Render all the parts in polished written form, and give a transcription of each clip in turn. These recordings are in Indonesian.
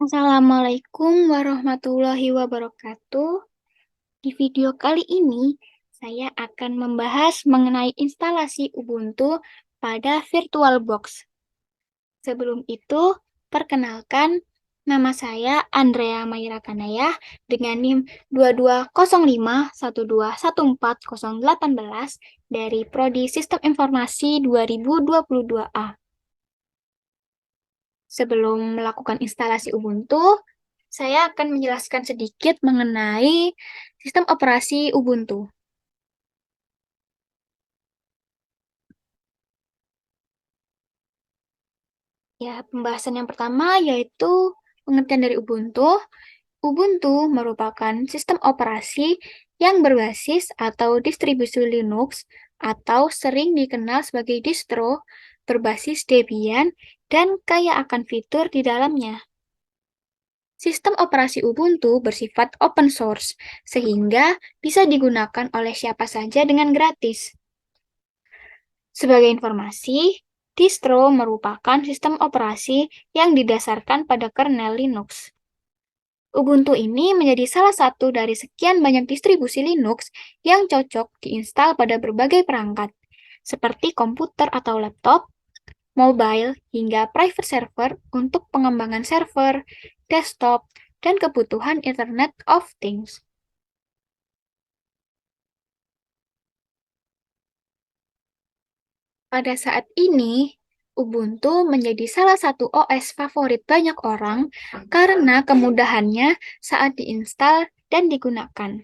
Assalamualaikum warahmatullahi wabarakatuh. Di video kali ini, saya akan membahas mengenai instalasi Ubuntu pada VirtualBox. Sebelum itu, perkenalkan, nama saya Andrea Mayra Kanayah dengan NIM 220512140818 dari Prodi Sistem Informasi 2022A. Sebelum melakukan instalasi Ubuntu, saya akan menjelaskan sedikit mengenai sistem operasi Ubuntu. Ya, pembahasan yang pertama yaitu pengertian dari Ubuntu. Ubuntu merupakan sistem operasi yang berbasis atau distribusi Linux atau sering dikenal sebagai distro berbasis Debian dan kaya akan fitur di dalamnya. Sistem operasi Ubuntu bersifat open source, sehingga bisa digunakan oleh siapa saja dengan gratis. Sebagai informasi, distro merupakan sistem operasi yang didasarkan pada kernel Linux. Ubuntu ini menjadi salah satu dari sekian banyak distribusi Linux yang cocok diinstal pada berbagai perangkat, seperti komputer atau laptop, mobile, hingga private server untuk pengembangan server, desktop, dan kebutuhan Internet of Things. Pada saat ini, Ubuntu menjadi salah satu OS favorit banyak orang karena kemudahannya saat diinstal dan digunakan.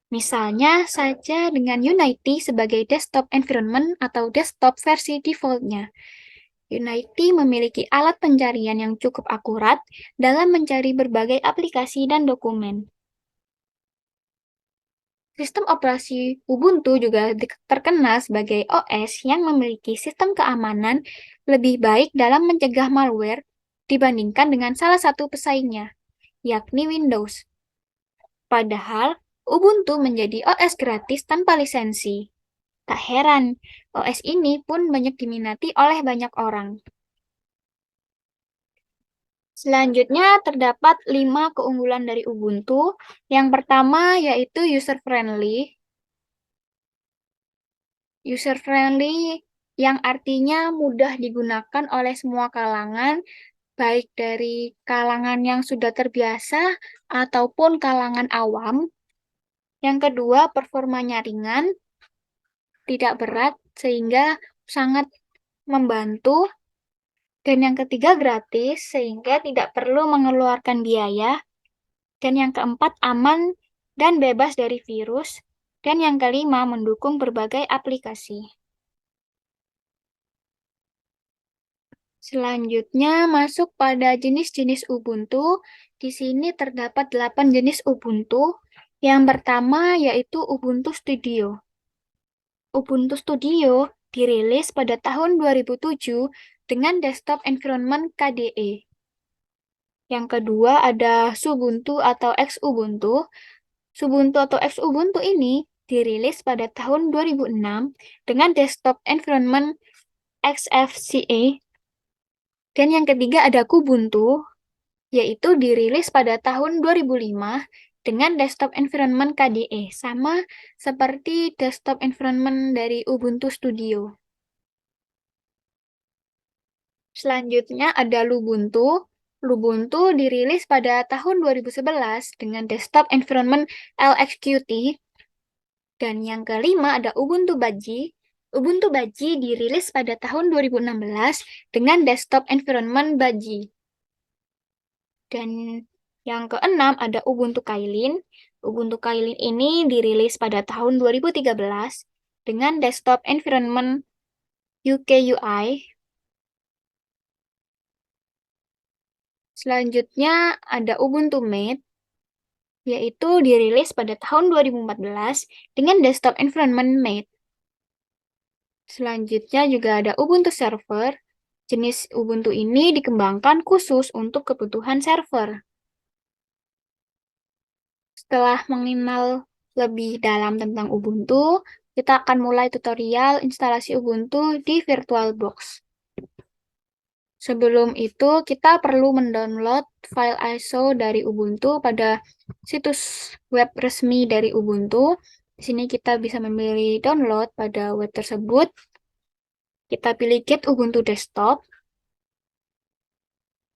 Misalnya saja dengan Unity sebagai desktop environment atau desktop versi defaultnya. Unity memiliki alat pencarian yang cukup akurat dalam mencari berbagai aplikasi dan dokumen. Sistem operasi Ubuntu juga terkenal sebagai OS yang memiliki sistem keamanan lebih baik dalam mencegah malware dibandingkan dengan salah satu pesaingnya, yakni Windows. Padahal, Ubuntu menjadi OS gratis tanpa lisensi. Tak heran, OS ini pun banyak diminati oleh banyak orang. Selanjutnya, terdapat 5 keunggulan dari Ubuntu. Yang pertama yaitu user-friendly. User-friendly yang artinya mudah digunakan oleh semua kalangan, baik dari kalangan yang sudah terbiasa ataupun kalangan awam. Yang kedua, performanya ringan, tidak berat, sehingga sangat membantu. Dan yang ketiga, gratis, sehingga tidak perlu mengeluarkan biaya. Dan yang keempat, aman dan bebas dari virus. Dan yang kelima, mendukung berbagai aplikasi. Selanjutnya, masuk pada jenis-jenis Ubuntu. Di sini terdapat 8 jenis Ubuntu. Yang pertama yaitu Ubuntu Studio. Ubuntu Studio dirilis pada tahun 2007 dengan desktop environment KDE. Yang kedua ada Xubuntu atau Xubuntu. Xubuntu atau Xubuntu ini dirilis pada tahun 2006 dengan desktop environment XFCE. Dan yang ketiga ada Kubuntu, yaitu dirilis pada tahun 2005 dengan desktop environment KDE, sama seperti desktop environment dari Ubuntu Studio. Selanjutnya ada Lubuntu. Lubuntu dirilis pada tahun 2011 dengan desktop environment LXQT. Dan yang kelima ada Ubuntu Budgie. Ubuntu Budgie dirilis pada tahun 2016 dengan desktop environment Budgie. Dan yang keenam ada Ubuntu Kailin. Ubuntu Kailin ini dirilis pada tahun 2013 dengan desktop environment UKUI. Selanjutnya ada Ubuntu Mate, yaitu dirilis pada tahun 2014 dengan desktop environment Mate. Selanjutnya juga ada Ubuntu Server. Jenis Ubuntu ini dikembangkan khusus untuk kebutuhan server. Setelah mengenal lebih dalam tentang Ubuntu, kita akan mulai tutorial instalasi Ubuntu di VirtualBox. sebelum itu kita perlu mendownload file ISO dari Ubuntu pada situs web resmi dari Ubuntu. Di sini kita bisa memilih download pada web tersebut. Kita pilih Get Ubuntu Desktop.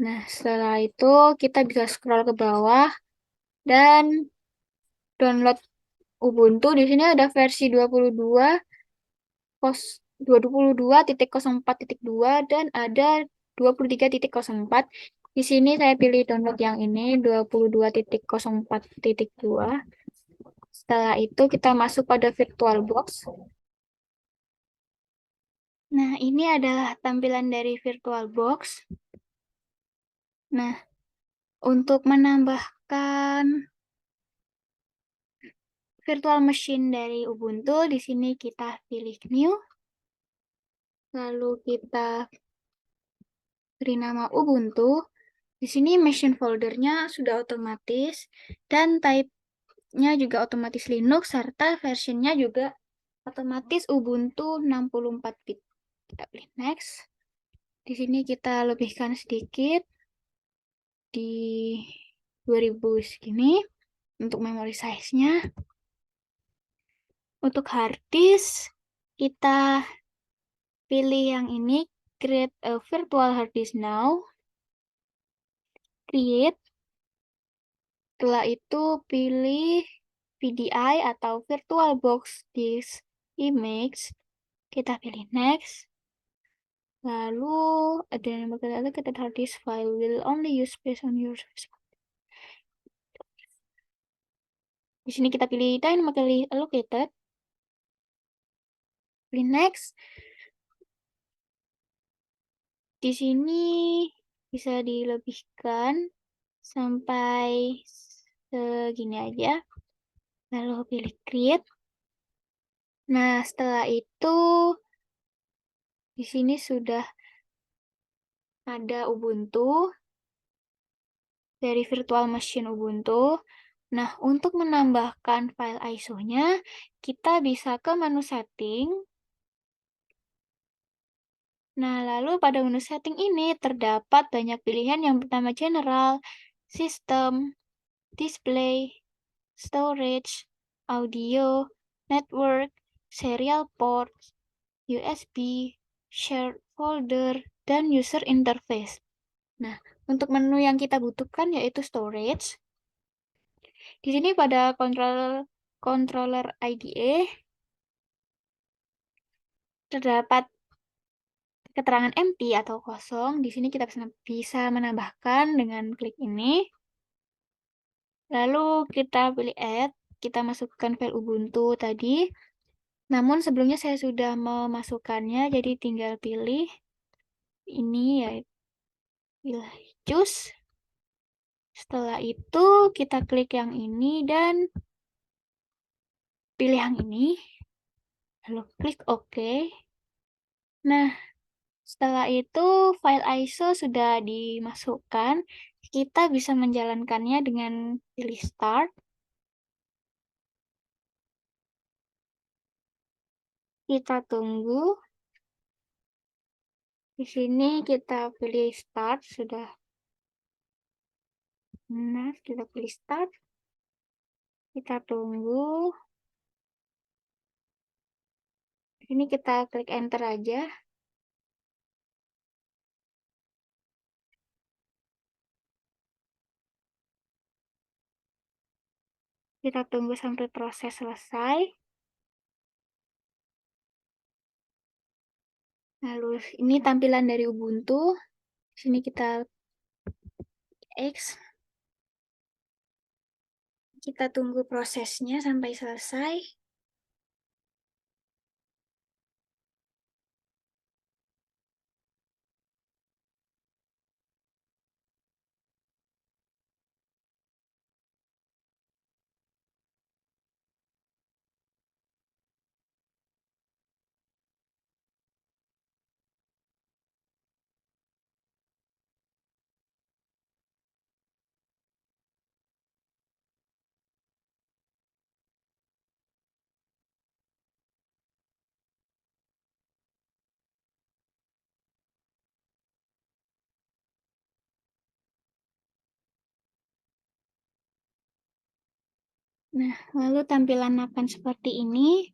Nah, setelah itu kita bisa scroll ke bawah dan download Ubuntu. Di sini ada versi 22.04.2 dan ada 23.04. Di sini saya pilih download yang ini 22.04.2. Setelah itu kita masuk pada VirtualBox. Nah, ini adalah tampilan dari VirtualBox. Nah, untuk menambahkan virtual machine dari Ubuntu, di sini kita pilih New. Lalu kita beri nama Ubuntu. Di sini machine foldernya sudah otomatis dan type-nya juga otomatis Linux serta versionnya juga otomatis Ubuntu 64 bit. Kita pilih next. Di sini kita lebihkan sedikit di 2000 segini untuk memory size-nya. Untuk hard disk kita pilih yang ini, create a virtual hard disk now. Create. Setelah itu pilih VDI atau VirtualBox Disk Image. Kita pilih next. Lalu ada yang allocated hard disk file will only use space on your system. Di sini kita pilih dynamically allocated. Pilih next. Di sini bisa dilebihkan sampai segini aja. Lalu pilih create. Nah, setelah itu di sini sudah ada Ubuntu dari virtual machine Ubuntu. Nah, untuk menambahkan file ISO-nya, kita bisa ke menu setting. Nah, lalu pada menu setting ini terdapat banyak pilihan. Yang pertama general, system, display, storage, audio, network, serial port, USB, shared folder, dan user interface. Nah, untuk menu yang kita butuhkan yaitu storage. Di sini pada controller IDE terdapat keterangan empty atau kosong. Di sini kita bisa menambahkan dengan klik ini. Lalu kita pilih add, kita masukkan file Ubuntu tadi. Namun sebelumnya saya sudah memasukkannya, jadi tinggal pilih ini ya, pilih choose. Setelah itu kita klik yang ini dan pilih yang ini. Lalu klik OK. Nah, setelah itu file ISO sudah dimasukkan. Kita bisa menjalankannya dengan pilih start. Kita tunggu. Di sini kita pilih start sudah. Nah, kita pilih start. Kita tunggu. Di sini kita klik enter aja. Kita tunggu sampai proses selesai. Lalu ini tampilan dari Ubuntu. Di sini kita X. Kita tunggu prosesnya sampai selesai. Nah, lalu tampilan akan seperti ini.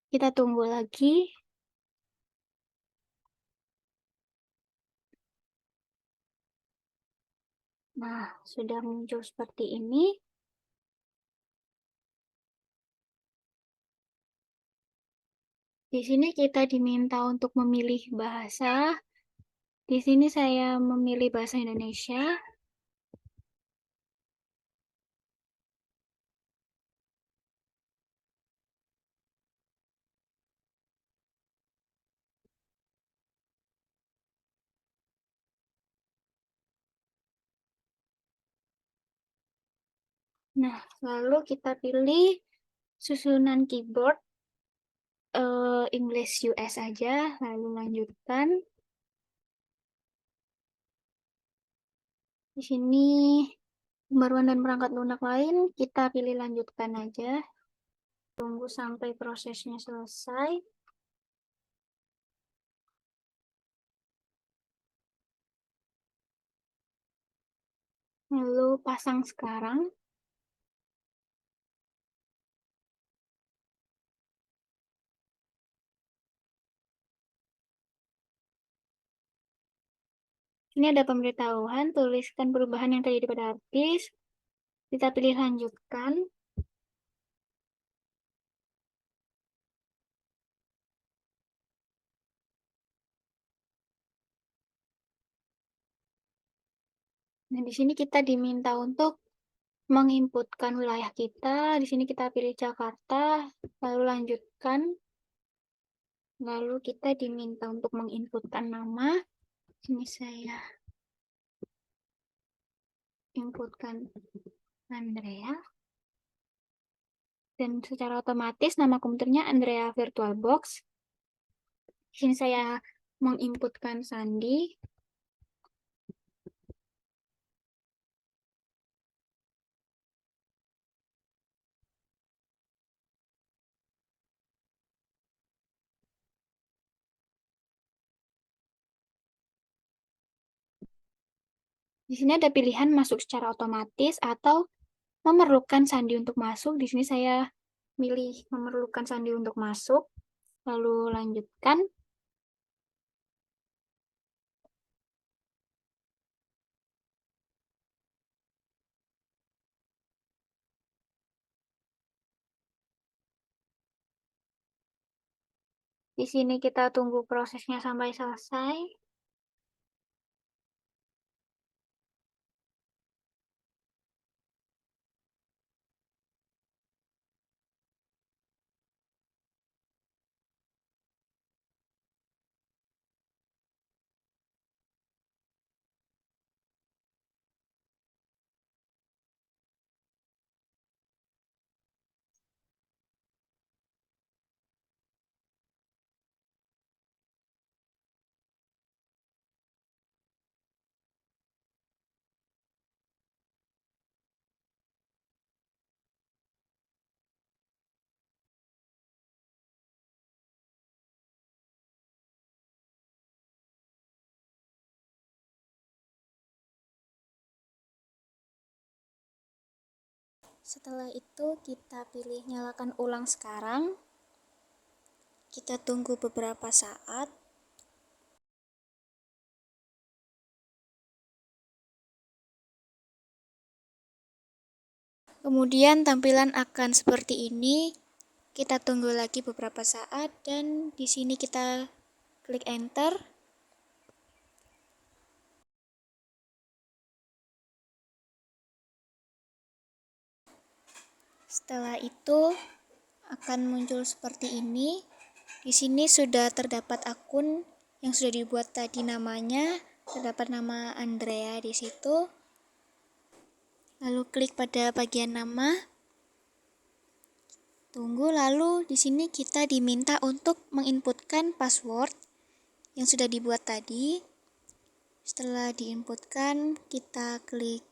Kita tunggu lagi. Nah, sudah muncul seperti ini. Di sini kita diminta untuk memilih bahasa. Di sini saya memilih bahasa Indonesia. Nah, lalu kita pilih susunan keyboard English US aja, lalu lanjutkan. Di sini pembaruan dan perangkat lunak lain, kita pilih lanjutkan aja. Tunggu sampai prosesnya selesai. Lalu pasang sekarang. Ini ada pemberitahuan, tuliskan perubahan yang terjadi pada artis. Kita pilih lanjutkan. Nah, di sini kita diminta untuk menginputkan wilayah kita. Di sini kita pilih Jakarta, lalu lanjutkan. Lalu kita diminta untuk menginputkan nama. Sini saya inputkan Andrea. Dan secara otomatis nama komputernya Andrea VirtualBox. Di sini saya menginputkan sandi. Di sini ada pilihan masuk secara otomatis atau memerlukan sandi untuk masuk. Di sini saya pilih memerlukan sandi untuk masuk. Lalu lanjutkan. Di sini kita tunggu prosesnya sampai selesai. Setelah itu kita pilih nyalakan ulang sekarang. Kita tunggu beberapa saat. Kemudian tampilan akan seperti ini. Kita tunggu lagi beberapa saat dan di sini kita klik enter. Setelah itu akan muncul seperti ini. Di sini sudah terdapat akun yang sudah dibuat tadi namanya, terdapat nama Andrea di situ. Lalu klik pada bagian nama. Tunggu, lalu di sini kita diminta untuk menginputkan password yang sudah dibuat tadi. Setelah diinputkan, kita klik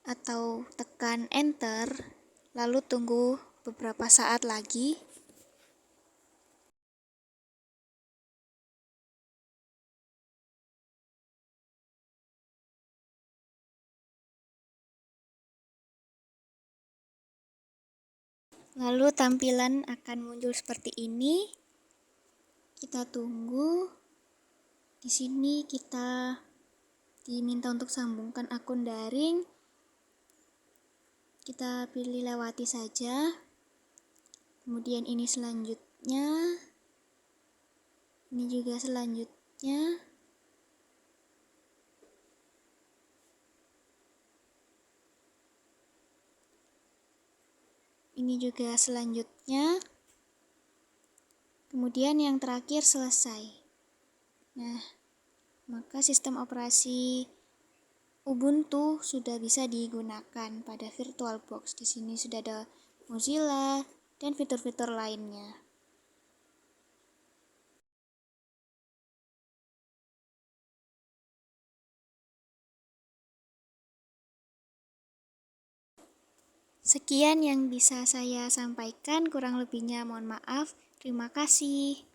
atau tekan enter, lalu tunggu beberapa saat lagi. Lalu tampilan akan muncul seperti ini. Kita tunggu. Di sini kita diminta untuk sambungkan akun daring. Kita pilih lewati saja. Kemudian ini selanjutnya. Ini juga selanjutnya. Ini juga selanjutnya. Kemudian yang terakhir selesai. Nah, maka sistem operasi Ubuntu sudah bisa digunakan pada VirtualBox. Di sini sudah ada Mozilla dan fitur-fitur lainnya. Sekian yang bisa saya sampaikan, kurang lebihnya mohon maaf. Terima kasih.